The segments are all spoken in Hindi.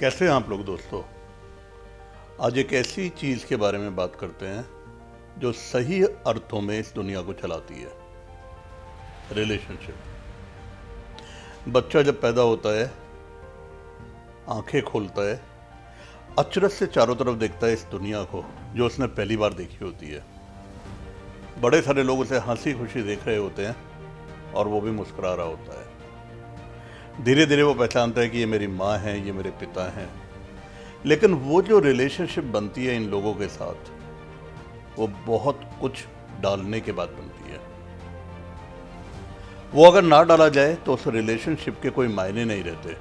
कैसे हैं आप लोग दोस्तों। आज एक ऐसी चीज़ के बारे में बात करते हैं जो सही अर्थों में इस दुनिया को चलाती है। रिलेशनशिप। बच्चा जब पैदा होता है, आंखें खोलता है, अचरज से चारों तरफ देखता है इस दुनिया को जो उसने पहली बार देखी होती है। बड़े सारे लोग उसे हंसी खुशी देख रहे होते हैं और वो भी मुस्कुरा रहा होता है। धीरे धीरे वो पहचानता है कि ये मेरी माँ है, ये मेरे पिता हैं। लेकिन वो जो रिलेशनशिप बनती है इन लोगों के साथ, वो बहुत कुछ डालने के बाद बनती है। वो अगर ना डाला जाए तो उस रिलेशनशिप के कोई मायने नहीं रहते।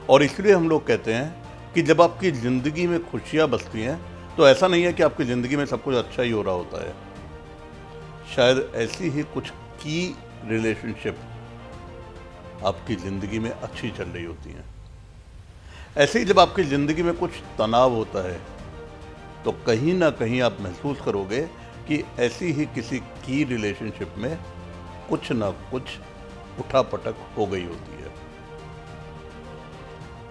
और इसलिए हम लोग कहते हैं कि जब आपकी ज़िंदगी में खुशियाँ बसती हैं तो ऐसा नहीं है कि आपकी ज़िंदगी में सब कुछ अच्छा ही हो रहा होता है। शायद ऐसी ही कुछ की रिलेशनशिप आपकी ज़िंदगी में अच्छी चल रही होती हैं। ऐसे ही जब आपकी ज़िंदगी में कुछ तनाव होता है तो कहीं ना कहीं आप महसूस करोगे कि ऐसी ही किसी की रिलेशनशिप में कुछ ना कुछ उठापटक हो गई होती है।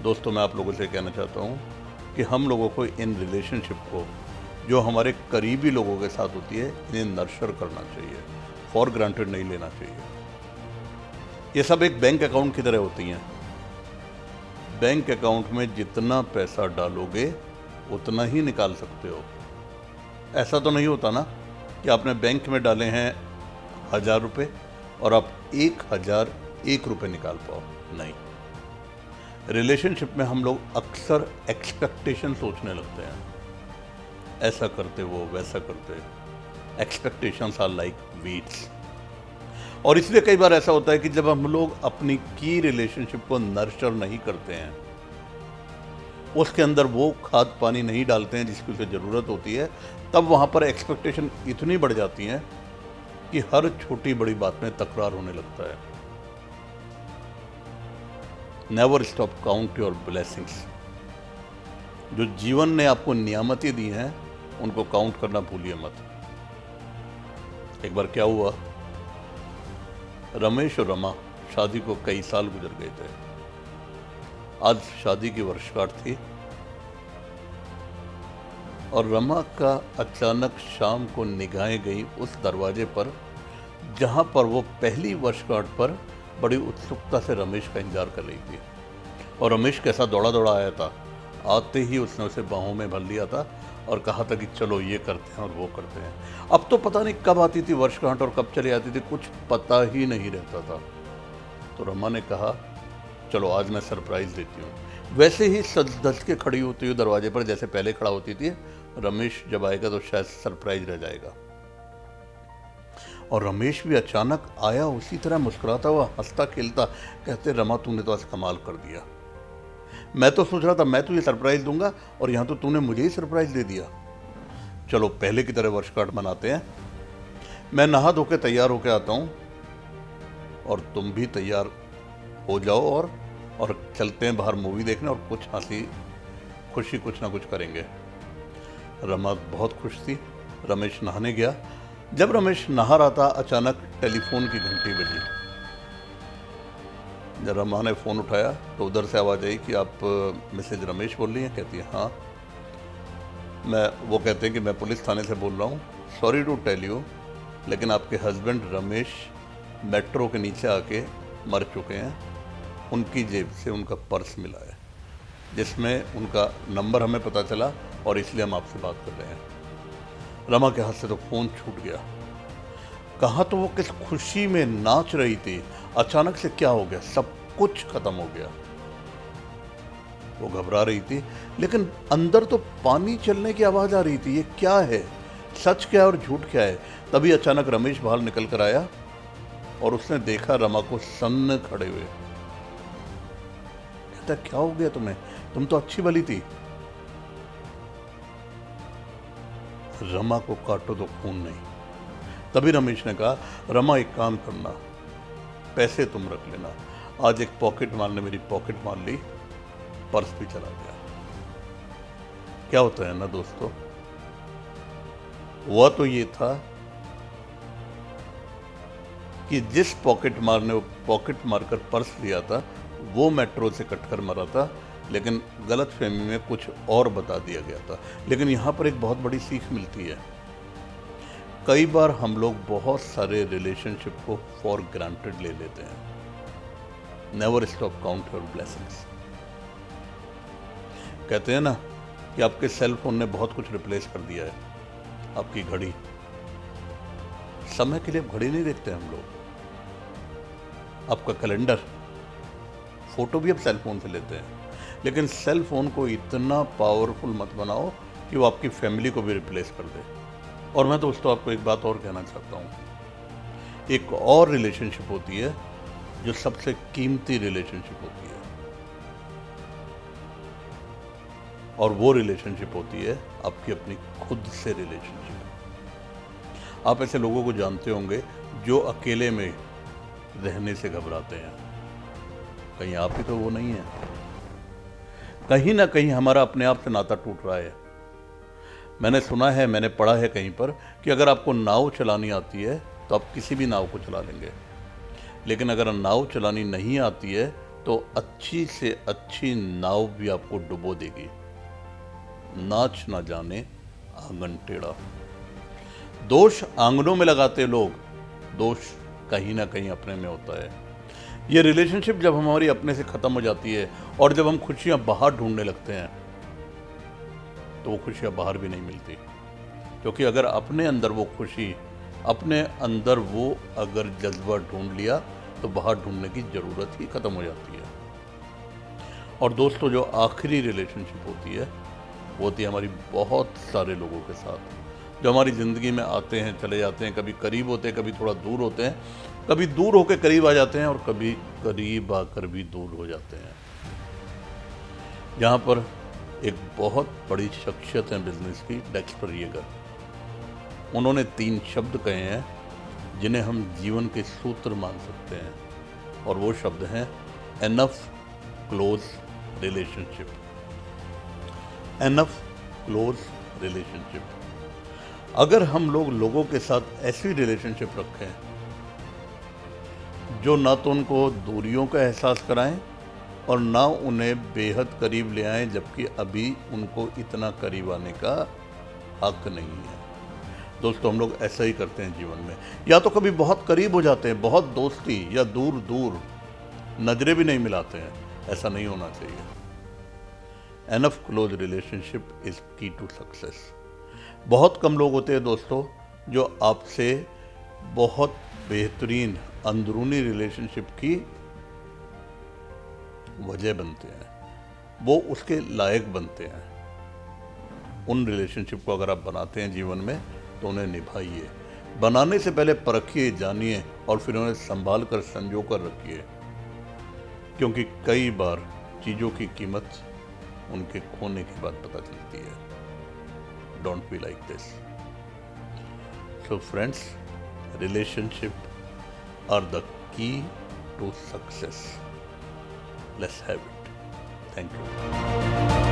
दोस्तों, मैं आप लोगों से कहना चाहता हूँ कि हम लोगों को इन रिलेशनशिप को जो हमारे करीबी लोगों के साथ होती है, इन्हें नर्चर करना चाहिए, फॉर ग्रांटेड नहीं लेना चाहिए। ये सब एक बैंक अकाउंट की तरह होती हैं। बैंक अकाउंट में जितना पैसा डालोगे उतना ही निकाल सकते हो। ऐसा तो नहीं होता ना कि आपने बैंक में डाले हैं 1000 रुपये और आप 1001 रुपये निकाल पाओ। नहीं, रिलेशनशिप में हम लोग अक्सर एक्सपेक्टेशन सोचने लगते हैं। ऐसा करते वो, वैसा करते। Expectations are like weeds. और इसलिए कई बार ऐसा होता है कि जब हम लोग अपनी की रिलेशनशिप को नर्चर नहीं करते हैं, उसके अंदर वो खाद पानी नहीं डालते हैं जिसकी उसे ज़रूरत होती है, तब वहाँ पर एक्सपेक्टेशन इतनी बढ़ जाती हैं कि हर छोटी बड़ी बात में तकरार होने लगता है। Never stop count your blessings. जो जीवन ने आपको नियामतें दी हैं उनको काउंट करना भूलिए मत। एक बार क्या हुआ, रमेश और रमा शादी को कई साल गुजर गए थे। आज शादी की वर्षगांठ थी और रमा का अचानक शाम को निगाहें गई उस दरवाजे पर जहां पर वो पहली वर्षगांठ पर बड़ी उत्सुकता से रमेश का इंतजार कर रही थी। और रमेश कैसा दौड़ा दौड़ा आया था। आते ही उसने उसे बाहों में भर लिया था और कहा था कि चलो ये करते हैं और वो करते हैं। अब तो पता नहीं कब आती थी वर्षगांठ और कब चली आती थी, कुछ पता ही नहीं रहता था। तो रमा ने कहा चलो आज मैं सरप्राइज देती हूँ। वैसे ही सज धज के खड़ी होती हुई दरवाजे पर जैसे पहले खड़ा होती थी, रमेश जब आएगा तो शायद सरप्राइज रह जाएगा। और रमेश भी अचानक आया उसी तरह मुस्कुराता हुआ, हंसता खेलता। कहते रमा तूने तो आज कमाल कर दिया। मैं तो सोच रहा था मैं तुझे सरप्राइज दूंगा और यहाँ तो तूने मुझे ही सरप्राइज दे दिया। चलो पहले की तरह वर्षगांठ मनाते हैं। मैं नहा धो के तैयार होके आता हूँ और तुम भी तैयार हो जाओ और चलते हैं बाहर मूवी देखने और कुछ हंसी खुशी कुछ ना कुछ करेंगे। रमा बहुत खुश थी। रमेश नहाने गया। जब रमेश नहा रहा था अचानक टेलीफोन की घंटी बजी। जब रमा ने फ़ोन उठाया तो उधर से आवाज़ आई कि आप मिसेज रमेश बोल रही हैं। कहती है हाँ। वो कहते हैं कि मैं पुलिस थाने से बोल रहा हूँ। सॉरी टू टेल यू, लेकिन आपके हस्बैंड रमेश मेट्रो के नीचे आके मर चुके हैं। उनकी जेब से उनका पर्स मिला है जिसमें उनका नंबर हमें पता चला और इसलिए हम आपसे बात कर रहे हैं। रमा के हाथ से तो फ़ोन छूट गया। कहाँ तो वो किस खुशी में नाच रही थी, अचानक से क्या हो गया, सब कुछ खत्म हो गया। वो घबरा रही थी लेकिन अंदर तो पानी चलने की आवाज़ आ रही थी। ये क्या है, सच क्या है और झूठ क्या है। तभी अचानक रमेश बाहर निकल कर आया और उसने देखा रमा को सन्न खड़े हुए। कहता क्या हो गया तुम्हें, तुम तो अच्छी भली थी। रमा को काटो तो खून नहीं। तभी रमेश ने कहा रमा एक काम करना, पैसे तुम रख लेना। आज एक पॉकेट मार ने मेरी पॉकेट मार ली, पर्स भी चला गया। क्या होता है ना दोस्तों, हुआ तो ये था कि जिस पॉकेट मार ने वो पॉकेट मारकर पर्स लिया था वो मेट्रो से कटकर मरा था, लेकिन गलतफहमी में कुछ और बता दिया गया था। लेकिन यहाँ पर एक बहुत बड़ी सीख मिलती है। कई बार हम लोग बहुत सारे रिलेशनशिप को फॉर ग्रांटेड ले लेते हैं। Never stop count your blessings. कहते हैं ना कि आपके सेल फोन ने बहुत कुछ रिप्लेस कर दिया है। आपकी घड़ी, समय के लिए अब घड़ी नहीं देखते हम लोग। आपका कैलेंडर, फोटो भी अब सेल फोन से लेते हैं। लेकिन सेल फोन को इतना पावरफुल मत बनाओ कि वो आपकी फैमिली को भी रिप्लेस कर दे। और मैं दोस्तों आपको एक बात और कहना चाहता हूँ। एक और रिलेशनशिप होती है जो सबसे कीमती रिलेशनशिप होती है, और वो रिलेशनशिप होती है आपकी अपनी खुद से रिलेशनशिप। आप ऐसे लोगों को जानते होंगे जो अकेले में रहने से घबराते हैं। कहीं आप ही तो वो नहीं है। कहीं ना कहीं हमारा अपने आप से नाता टूट रहा है। मैंने सुना है, मैंने पढ़ा है कहीं पर कि अगर आपको नाव चलानी आती है तो आप किसी भी नाव को चला लेंगे, लेकिन अगर नाव चलानी नहीं आती है तो अच्छी से अच्छी नाव भी आपको डुबो देगी। नाच ना जाने आंगन टेढ़ा। दोष आंगनों में लगाते लोग, दोष कहीं ना कहीं अपने में होता है। ये रिलेशनशिप जब हमारी अपने से खत्म हो जाती है और जब हम खुशियां बाहर ढूंढने लगते हैं तो वो खुशियां बाहर भी नहीं मिलती। क्योंकि अगर अपने अंदर वो खुशी, अपने अंदर वो अगर जज्बा ढूंढ लिया तो बाहर ढूंढने की जरूरत ही खत्म हो जाती है। और दोस्तों, जो आखिरी रिलेशनशिप होती है वो होती है हमारी बहुत सारे लोगों के साथ, जो हमारी ज़िंदगी में आते हैं, चले जाते हैं। कभी करीब होते हैं, कभी थोड़ा दूर होते हैं, कभी दूर होकर करीब आ जाते हैं और कभी करीब आकर भी दूर हो जाते हैं। यहाँ पर एक बहुत बड़ी शख्सियत है बिजनेस की, डेक्स्टर येगर। उन्होंने 3 शब्द कहे हैं जिन्हें हम जीवन के सूत्र मान सकते हैं, और वो शब्द हैं enough, close, relationship. Enough, close, relationship. अगर हम लोगों के साथ ऐसी रिलेशनशिप रखें जो ना तो उनको दूरियों का एहसास कराएं और ना उन्हें बेहद करीब ले आएं, जबकि अभी उनको इतना करीब आने का हक नहीं है। दोस्तों, हम लोग ऐसा ही करते हैं जीवन में। या तो कभी बहुत करीब हो जाते हैं, बहुत दोस्ती, या दूर दूर नजरें भी नहीं मिलाते हैं। ऐसा नहीं होना चाहिए। एनफ क्लोज रिलेशनशिप इज की टू सक्सेस। बहुत कम लोग होते हैं दोस्तों जो आपसे बहुत बेहतरीन अंदरूनी रिलेशनशिप की वजह बनते हैं, वो उसके लायक बनते हैं। उन रिलेशनशिप को अगर आप बनाते हैं जीवन में तो उन्हें निभाइए। बनाने से पहले परखिए, जानिए और फिर उन्हें संभाल कर, संजो कर रखिए, क्योंकि कई बार चीज़ों की कीमत उनके खोने के बाद पता चलती है। Don't be like this. So friends, relationship are the key to success. Let's have it. Thank you.